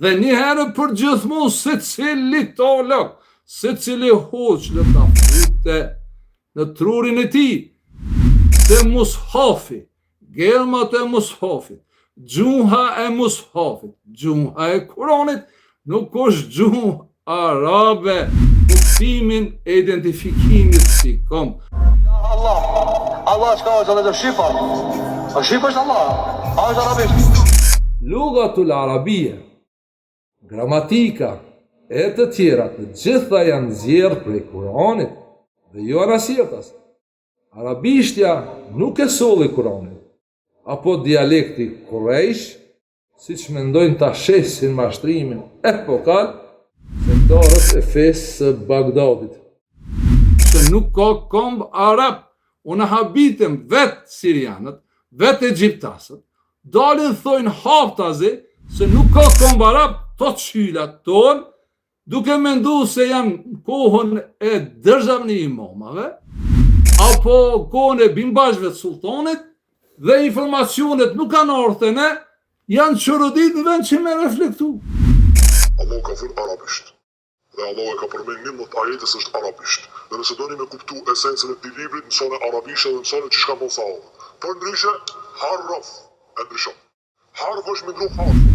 Dhe një herë për gjithmonë se cili teolog, se cili hoq në ta fute në trurin e ti, se mushafi, gelmat e mushafit, gjuha e mushafit, gjuha e Kuranit, nuk është gjuhë arabe, kuptimin e identifikimit si kom. Allah çka është edhe Shqipa? A Shqipa është Allah? A është arabisht? Lugatul arabia, gramatika e të tjera, të gjitha janë zjerë prej Kuranit dhe jo anasjetas. Arabishtja nuk e solli Kuranit, apo dialekti Kurejsh, si që mendojnë ta shesin mashtrimin epokal sektorët e fesë së Bagdadit. Se nuk ka komb arab, unë habitem vetë sirianët, vetë egjiptasët, dalin thojnë haftazi se nuk ka komb arab, të qylat tonë, duke mendu se janë kohën e dërzavni imamave, apo kohën e bimbashve të sultanit, dhe informacionet nuk kanë ortene, janë qërëdit në vend që me reflektu. Allah ka thënë arabisht, dhe Allah e ka përmend 11 ajetës është arabisht. Dhe nëse doni me kuptu esencën e këtij librit, mësoni arabisht dhe mësoni ç'ka mos Për ndryshe, harf e ndryshon. Harf është me ndru harf.